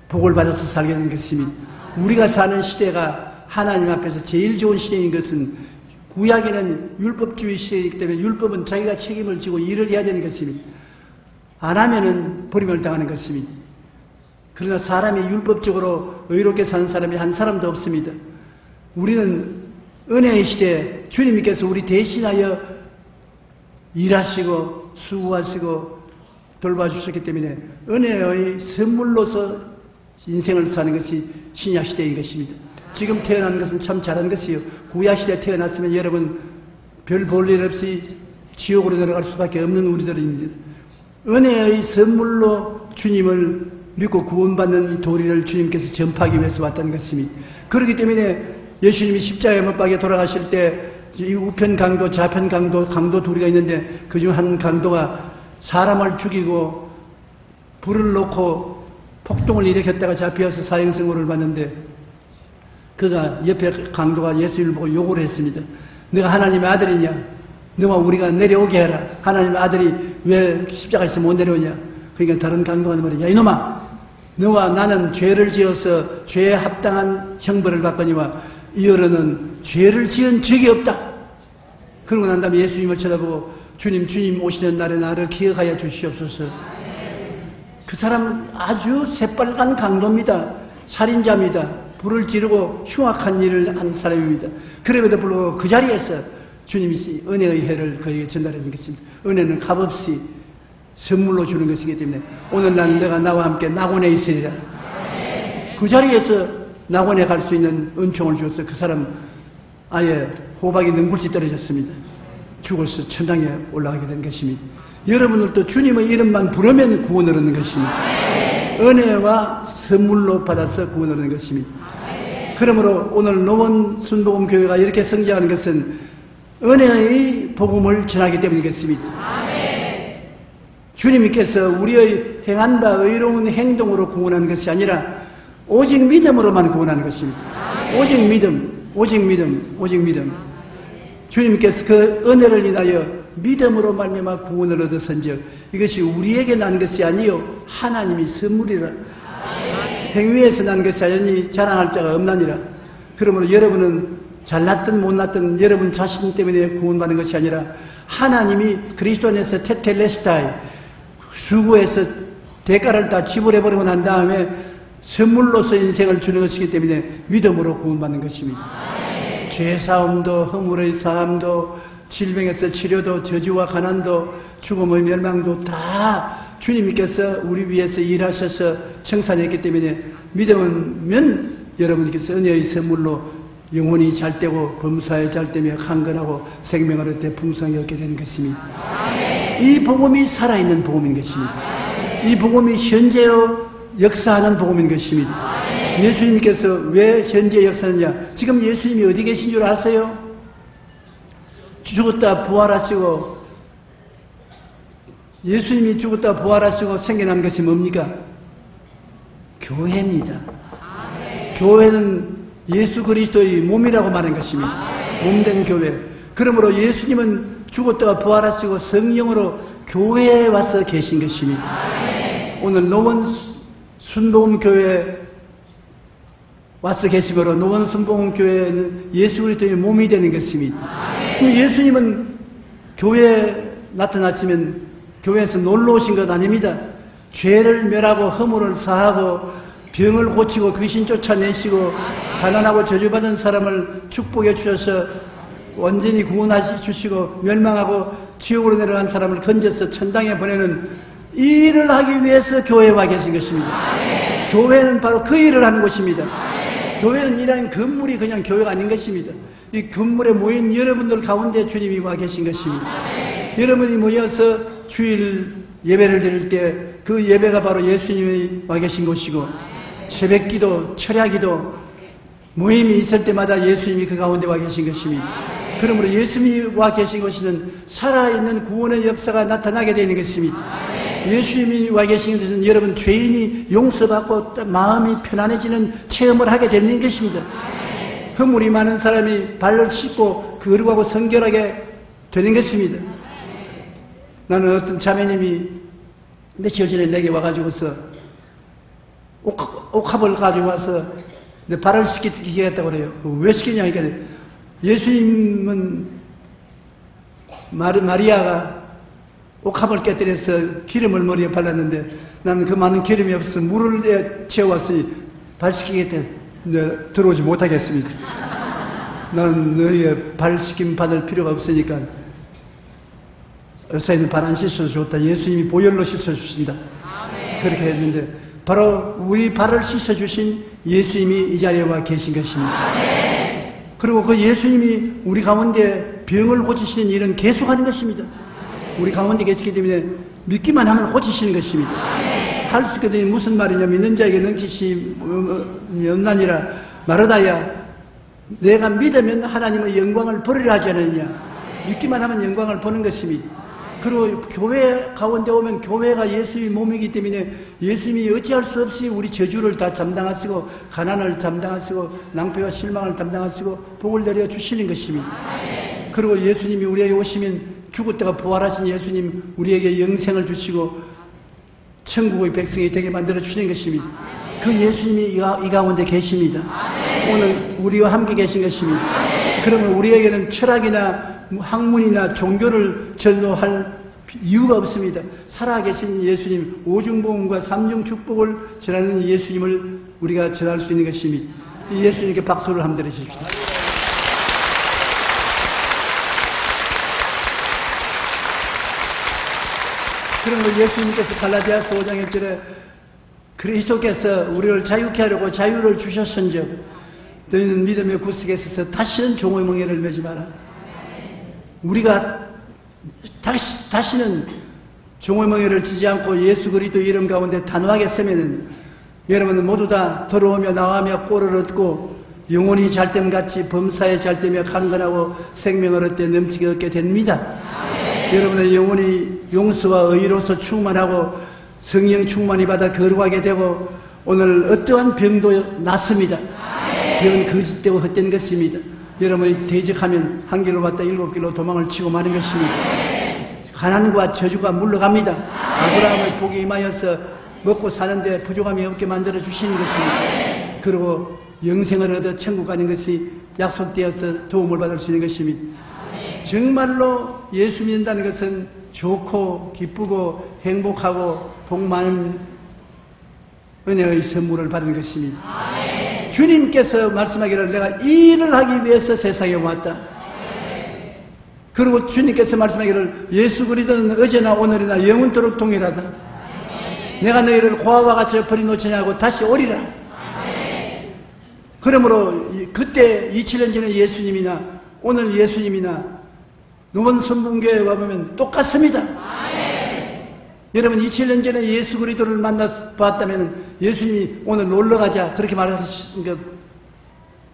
복을 받아서 살게 되는 것입니다. 우리가 사는 시대가 하나님 앞에서 제일 좋은 시대인 것은, 구약에는 율법주의 시대이기 때문에 율법은 자기가 책임을 지고 일을 해야 되는 것입니다. 안 하면은 버림을 당하는 것입니다. 그러나 사람이 율법적으로 의롭게 사는 사람이 한 사람도 없습니다. 우리는 은혜의 시대에 주님께서 우리 대신하여 일하시고 수고하시고 돌봐주셨기 때문에 은혜의 선물로서 인생을 사는 것이 신약시대인 것입니다. 지금 태어난 것은 참 잘한 것이요. 구약시대에 태어났으면 여러분 별 볼 일 없이 지옥으로 내려갈 수밖에 없는 우리들입니다. 은혜의 선물로 주님을 믿고 구원받는 이 도리를 주님께서 전파하기 위해서 왔다는 것입니다. 그렇기 때문에 예수님이 십자가에 못 박혀 돌아가실 때 이 우편 강도, 좌편 강도 둘이가 있는데 그중 한 강도가 사람을 죽이고 불을 놓고 폭동을 일으켰다가 잡혀서 사형선고를 받는데, 그가 옆에 강도가 예수님을 보고 욕을 했습니다. 내가 하나님의 아들이냐? 너와 우리가 내려오게 해라. 하나님의 아들이 왜 십자가에서 못 내려오냐? 그러니까 다른 강도가 말이야. 야 이놈아! 너와 나는 죄를 지어서 죄에 합당한 형벌을 받거니와 이 어른은 죄를 지은 적이 없다. 그러고 난 다음에 예수님을 쳐다보고 주님 오시는 날에 나를 기억하여 주시옵소서. 그 사람 아주 새빨간 강도입니다. 살인자입니다. 불을 지르고 흉악한 일을 한 사람입니다. 그럼에도 불구하고 그 자리에서 주님이 은혜의 해를 그에게 전달해 주겠습니다. 은혜는 값없이 선물로 주는 것이기 때문에 오늘날 내가 나와 함께 낙원에 있으리라. 그 자리에서 낙원에 갈 수 있는 은총을 주어서 그 사람 아예 호박이 능굴지 떨어졌습니다. 죽어서 천당에 올라가게 된 것입니다. 여러분들도 주님의 이름만 부르면 구원을 얻는 것입니다. 은혜와 선물로 받아서 구원을 얻는 것입니다. 그러므로 오늘 노원 순복음교회가 이렇게 성장하는 것은 은혜의 복음을 전하기 때문이겠습니다. 주님께서 우리의 행한 바 의로운 행동으로 구원하는 것이 아니라 오직 믿음으로만 구원하는 것입니다. 오직 믿음, 오직 믿음, 오직 믿음. 주님께서 그 은혜를 인하여 믿음으로 말미암아 구원을 얻었은즉 이것이 우리에게 난 것이 아니요 하나님이 선물이라. 행위에서 난 것이 아니니 자랑할 자가 없나니라. 그러므로 여러분은 잘났든 못났든 여러분 자신 때문에 구원받는 것이 아니라 하나님이 그리스도 안에서 테텔레스타이 수고해서 대가를 다 지불해버리고 난 다음에 선물로서 인생을 주는 것이기 때문에 믿음으로 구원받는 것입니다. 죄사함도 허물의 사함도 질병에서 치료도 저주와 가난도 죽음의 멸망도 다 주님께서 우리 위해서 일하셔서 청산했기 때문에 믿으면 여러분께서 은혜의 선물로 영혼이 잘되고 범사에 잘되며 강건하고 생명을 얻되 풍성히 얻게 되는 것입니다. 이 복음이 살아있는 복음인 것입니다. 이 복음이 현재로 역사하는 복음인 것입니다. 예수님께서 왜 현재 역사하느냐? 지금 예수님이 어디 계신 줄 아세요? 죽었다 부활하시고 예수님이 죽었다 부활하시고 생겨난 것이 뭡니까? 교회입니다. 교회는 예수 그리스도의 몸이라고 말한 것입니다. 몸된 교회. 그러므로 예수님은 죽었다가 부활하시고 성령으로 교회에 와서 계신 것입니다. 오늘 노원 순복음교회에 와서 계시므로 노원 순복음교회는 예수 그리스도의 몸이 되는 것입니다. 예수님은 교회에 나타났으면 교회에서 놀러 오신 것 아닙니다. 죄를 멸하고 허물을 사하고 병을 고치고 귀신 쫓아내시고 가난하고 저주받은 사람을 축복해 주셔서 완전히 구원하시 주시고 멸망하고 지옥으로 내려간 사람을 건져서 천당에 보내는 이 일을 하기 위해서 교회에 와 계신 것입니다. 교회는 바로 그 일을 하는 곳입니다. 교회는 이런 건물이 그냥 교회가 아닌 것입니다. 이 건물에 모인 여러분들 가운데 주님이 와 계신 것입니다. 여러분이 모여서 주일 예배를 드릴 때 그 예배가 바로 예수님이 와 계신 곳이고 새벽기도, 철야기도 모임이 있을 때마다 예수님이 그 가운데 와 계신 것입니다. 그러므로 예수님이 와 계신 곳에는 살아있는 구원의 역사가 나타나게 되는 것입니다. 예수님이 와 계신 것은 여러분 죄인이 용서받고 마음이 편안해지는 체험을 하게 되는 것입니다. 허물이 많은 사람이 발을 씻고 거룩하고 성결하게 되는 것입니다. 나는 어떤 자매님이 며칠 전에 내게 와가지고서 옥합을 가지고 와서 내 발을 씻기겠다고 그래요. 왜 씻기냐 하니까 예수님은 마리아가 옥합을 깨뜨려서 기름을 머리에 발랐는데 나는 그 많은 기름이 없어 물을 채워왔으니 발 씻기겠다. 들어오지 못하겠습니다. 나는 너희의 발 씻김 받을 필요가 없으니까 요새는 발 안 씻어도 좋다. 예수님이 보혈로 씻어주신다. 그렇게 했는데 바로 우리 발을 씻어주신 예수님이 이 자리에 와 계신 것입니다. 그리고 그 예수님이 우리 가운데 병을 고치시는 일은 계속하는 것입니다. 우리 가운데 계시기 때문에 믿기만 하면 고치시는 것입니다. 할 수 있거든요. 무슨 말이냐? 믿는 자에게 능치시 없나니라. 마르다야, 내가 믿으면 하나님의 영광을 버리려 하지 않느냐. 믿기만 하면 영광을 보는 것입니다. 그리고 교회 가운데 오면 교회가 예수의 몸이기 때문에 예수님이 어찌할 수 없이 우리 저주를 다 담당하시고 가난을 담당하시고 낭패와 실망을 담당하시고 복을 내려 주시는 것입니다. 그리고 예수님이 우리에게 오시면 죽었다가 부활하신 예수님 우리에게 영생을 주시고 천국의 백성이 되게 만들어 주시는 것입니다. 그 예수님이 이 가운데 계십니다. 오늘 우리와 함께 계신 것입니다. 그러면 우리에게는 철학이나 학문이나 종교를 전도할 이유가 없습니다. 살아계신 예수님, 오중복음과 삼중축복을 전하는 예수님을 우리가 전할 수 있는 것입니다. 이 예수님께 박수를 한번 드리십시오. 그런 걸 예수님께서 갈라디아서 5장 1절에 그리스도께서 우리를 자유케 하려고 자유를 주셨은즉 너희는 믿음의 구속에 있어서 다시는 종의 멍에를 매지 마라. 우리가 다시는 종의 멍에를 지지 않고 예수 그리스도 이름 가운데 단호하게 서면은 여러분은 모두 다 들어오며 나와며 꼴을 얻고 영혼이 잘됨같이 범사에 잘되며 강건하고 생명을 얻되 넘치게 얻게 됩니다. 여러분의 영혼이 용서와 의로서 충만하고 성령 충만히 받아 거룩하게 되고 오늘 어떠한 병도 낫습니다. 병은 거짓되고 헛된 것입니다. 여러분이 대적하면 한 길로 갔다 7길로 도망을 치고 마는 것입니다. 가난과 저주가 물러갑니다. 아브라함의 복이 임하여서 먹고 사는데 부족함이 없게 만들어 주시는 것입니다. 그리고 영생을 얻어 천국 가는 것이 약속되어서 도움을 받을 수 있는 것입니다. 정말로 예수 믿는다는 것은 좋고 기쁘고 행복하고 복 많은 은혜의 선물을 받은 것입니다. 주님께서 말씀하기를 내가 이 일을 하기 위해서 세상에 왔다. 그리고 주님께서 말씀하기를 예수 그리스도는 어제나 오늘이나 영원토록 동일하다. 내가 너희를 고아와 같이 엎어리 놓치냐 하고 다시 오리라. 그러므로 그때 27년 전에 예수님이나 오늘 예수님이나 노원 선분교회에 와보면 똑같습니다. 여러분 27년 전에 예수 그리스도를 만나서 봤다면 예수님이 오늘 놀러가자 그렇게 말하신 거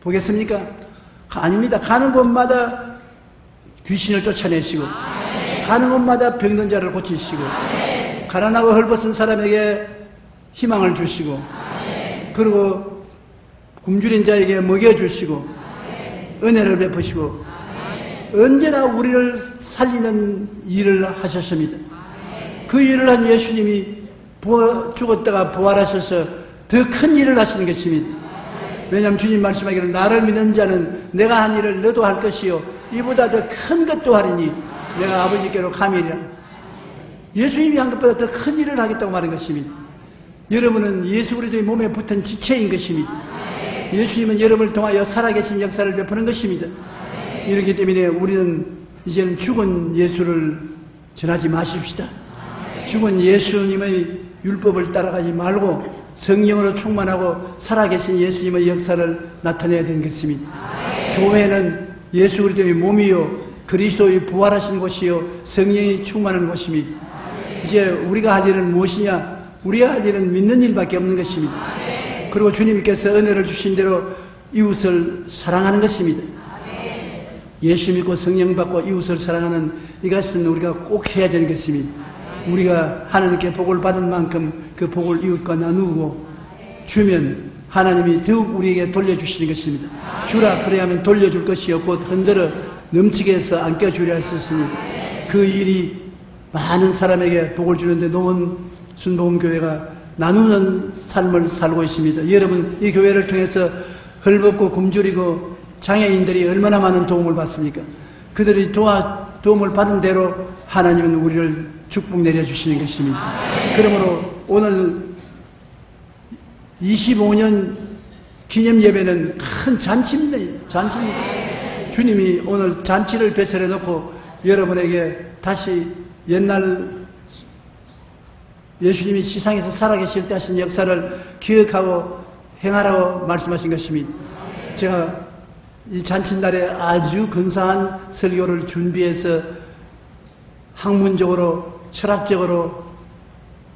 보겠습니까? 아닙니다. 가는 곳마다 귀신을 쫓아내시고 가는 곳마다 병든 자를 고치시고 가난하고 헐벗은 사람에게 희망을 주시고 그리고 굶주린 자에게 먹여주시고 은혜를 베푸시고 언제나 우리를 살리는 일을 하셨습니다. 그 일을 한 예수님이 죽었다가 부활하셔서 더 큰 일을 하시는 것입니다. 왜냐하면 주님 말씀하기를 나를 믿는 자는 내가 한 일을 너도 할 것이요 이보다 더 큰 것도 하리니 내가 아버지께로 가미리라. 예수님이 한 것보다 더 큰 일을 하겠다고 말한 것입니다. 여러분은 예수 그리스도의 몸에 붙은 지체인 것입니다. 예수님은 여러분을 통하여 살아계신 역사를 베푸는 것입니다. 이렇기 때문에 우리는 이제는 죽은 예수를 전하지 마십시다. 죽은 예수님의 율법을 따라가지 말고 성령으로 충만하고 살아계신 예수님의 역사를 나타내야 되는 것입니다. 교회는 예수 그리스도의 몸이요 그리스도의 부활하신 곳이요 성령이 충만한 곳입니다. 이제 우리가 할 일은 무엇이냐? 우리가 할 일은 믿는 일밖에 없는 것입니다. 그리고 주님께서 은혜를 주신 대로 이웃을 사랑하는 것입니다. 예수 믿고 성령 받고 이웃을 사랑하는 이것은 우리가 꼭 해야 되는 것입니다. 우리가 하나님께 복을 받은 만큼 그 복을 이웃과 나누고 주면 하나님이 더욱 우리에게 돌려주시는 것입니다. 주라 그래야만 돌려줄 것이요 곧 흔들어 넘치게 해서 안겨주려 했었으니 그 일이 많은 사람에게 복을 주는데 노원 순복음교회가 나누는 삶을 살고 있습니다. 여러분 이 교회를 통해서 헐벗고 굶주리고 장애인들이 얼마나 많은 도움을 받습니까? 그들이 도움을 받은 대로 하나님은 우리를 축복 내려주시는 것입니다. 그러므로 오늘 25년 기념 예배는 큰 잔치입니다. 잔치입니다. 주님이 오늘 잔치를 배설해 놓고 여러분에게 다시 옛날 예수님이 세상에서 살아계실 때 하신 역사를 기억하고 행하라고 말씀하신 것입니다. 제가 이 잔칫날에 아주 근사한 설교를 준비해서 학문적으로 철학적으로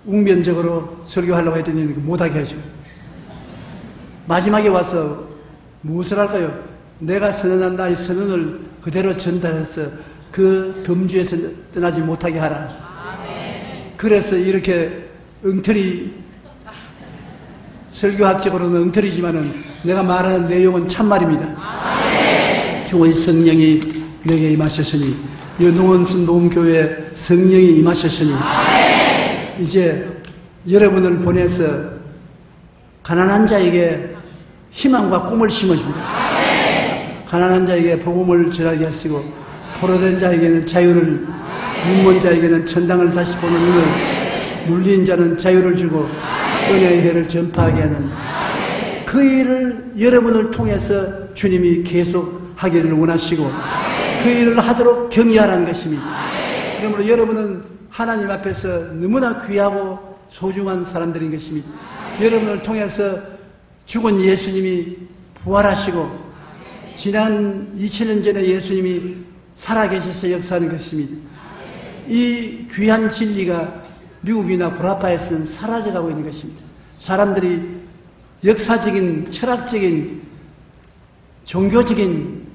웅변적으로 설교하려고 했더니 못하게 하죠. 마지막에 와서 무엇을 할까요? 내가 선언한 나의 선언을 그대로 전달해서 그 범주에서 떠나지 못하게 하라. 그래서 이렇게 엉터리 설교학적으로는 엉터리지만은 내가 말하는 내용은 참말입니다. 주의 성령이 내게 임하셨으니 이 노원순 노음교회에 성령이 임하셨으니 이제 여러분을 보내서 가난한 자에게 희망과 꿈을 심어줍니다. 가난한 자에게 복음을 전하게 하시고 포로된 자에게는 자유를, 눈먼 자에게는 천당을 다시 보는 눈을, 눌린 자는 자유를 주고 은혜의 해를 전파하게 하는 그 일을 여러분을 통해서 주님이 계속 하기를 원하시고 그 일을 하도록 격려하라는 것입니다. 그러므로 여러분은 하나님 앞에서 너무나 귀하고 소중한 사람들인 것입니다. 여러분을 통해서 죽은 예수님이 부활하시고 지난 2000년 전에 예수님이 살아계셔서 역사하는 것입니다. 이 귀한 진리가 미국이나 구라파에서는 사라져가고 있는 것입니다. 사람들이 역사적인, 철학적인, 종교적인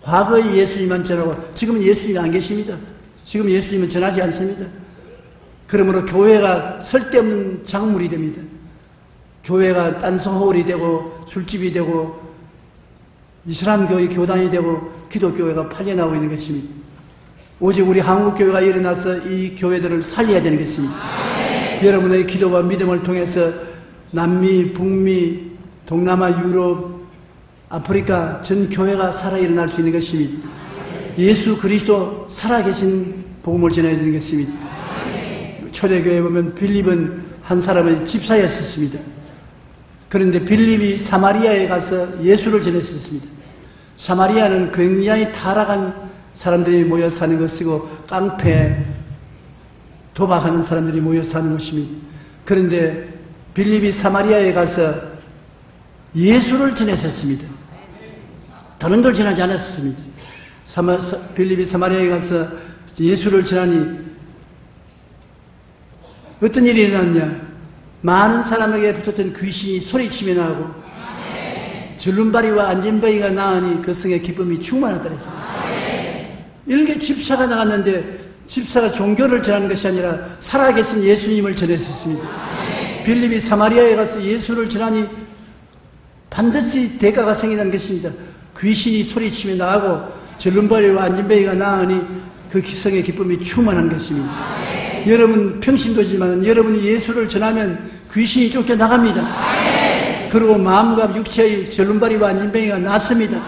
과거의 예수님만 전하고 지금은 예수님이 안 계십니다. 지금 예수님은 전하지 않습니다. 그러므로 교회가 쓸데없는 작물이 됩니다. 교회가 딴소홀이 되고 술집이 되고 이슬람교의 교단이 되고 기독교회가 팔려나오고 있는 것입니다. 오직 우리 한국교회가 일어나서 이 교회들을 살려야 되는 것입니다. 여러분의 기도와 믿음을 통해서 남미, 북미, 동남아, 유럽, 아프리카 전 교회가 살아 일어날 수 있는 것입니다. 예수 그리스도 살아계신 복음을 전해야 되는 것입니다. 초대교회에 보면 빌립은 한 사람의 집사였었습니다. 그런데 빌립이 사마리아에 가서 예수를 전했었습니다. 사마리아는 굉장히 타락한 사람들이 모여 사는 것이고 깡패, 도박하는 사람들이 모여 사는 것입니다. 그런데 빌립이 사마리아에 가서 예수를 전했었습니다. 다른 걸 전하지 않았습니다. 빌립이 사마리아에 가서 예수를 전하니 어떤 일이 일어났냐? 많은 사람에게 붙었던 귀신이 소리치며 나오고 절름발이와 안전바위가 나으니 그 성에 기쁨이 충만하더라 했습니다. 이렇게 집사가 나갔는데 집사가 종교를 전하는 것이 아니라 살아계신 예수님을 전했었습니다. 빌립이 사마리아에 가서 예수를 전하니 반드시 대가가 생기는 것입니다. 귀신이 소리치며 나가고 절름발이와 안전바위가 나으니 그 성의 기쁨이 충만한 것입니다. 여러분 평신도지만 여러분이 예수를 전하면 귀신이 쫓겨나갑니다. 그리고 마음과 육체의 절름발이와 안전뱅이가 낫습니다.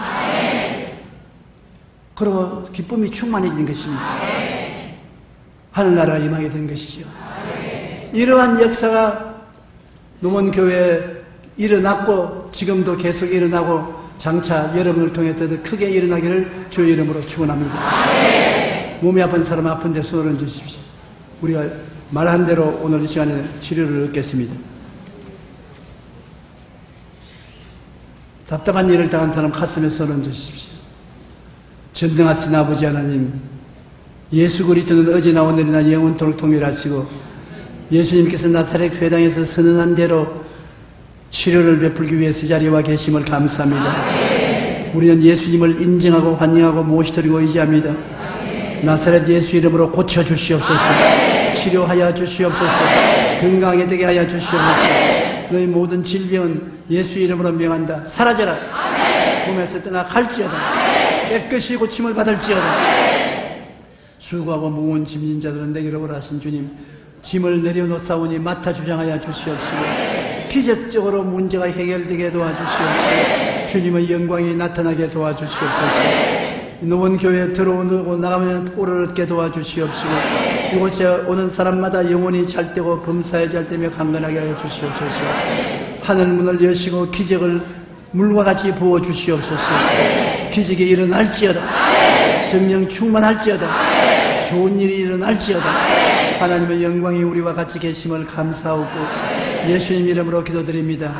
그리고 기쁨이 충만해지는 것입니다. 하늘나라가 임하게 된 것이죠. 이러한 역사가 노원교회에 일어났고 지금도 계속 일어나고 장차 여러분을 통해서 더 크게 일어나기를 주의 이름으로 축원합니다. 몸이 아픈 사람 아픈 데 손을 얹으십시오. 우리가 말한 대로 오늘 이 시간에 치료를 얻겠습니다. 답답한 일을 당한 사람 가슴에 손을 얹으십시오. 전능하신 아버지 하나님, 예수 그리스도는 어제나 오늘이나 영원토록 동일하시고 예수님께서 나사렛 회당에서 선언한 대로 치료를 베풀기 위해서 자리와 계심을 감사합니다. 우리는 예수님을 인정하고 환영하고 모시드리고 의지합니다. 나사렛 예수 이름으로 고쳐주시옵소서. 치료하여 주시옵소서. 건강하게 되게 하여 주시옵소서. 너희 모든 질병은 예수 이름으로 명한다. 사라져라. 몸에서 떠나 갈지어다. 깨끗이 고침을 받을지어다. 수고하고 무거운 짐진 자들은 내게로 오라 하신 주님, 짐을 내려놓사오니 맡아 주장하여 주시옵시고 기적적으로 문제가 해결되게 도와주시옵시고 주님의 영광이 나타나게 도와주시옵소서. 노원교회에 들어오고 나가면 꼴을 얻게 도와주시옵시고 이곳에 오는 사람마다 영혼이 잘되고 범사에 잘되며 강건하게 하여 주시옵소서. 하늘문을 여시고 기적을 물과 같이 부어주시옵소서. 기적이 일어날지어다. 성령 충만할지어다. 좋은 일이 일어날지어다. 하나님의 영광이 우리와 같이 계심을 감사하고 예수님 이름으로 기도드립니다.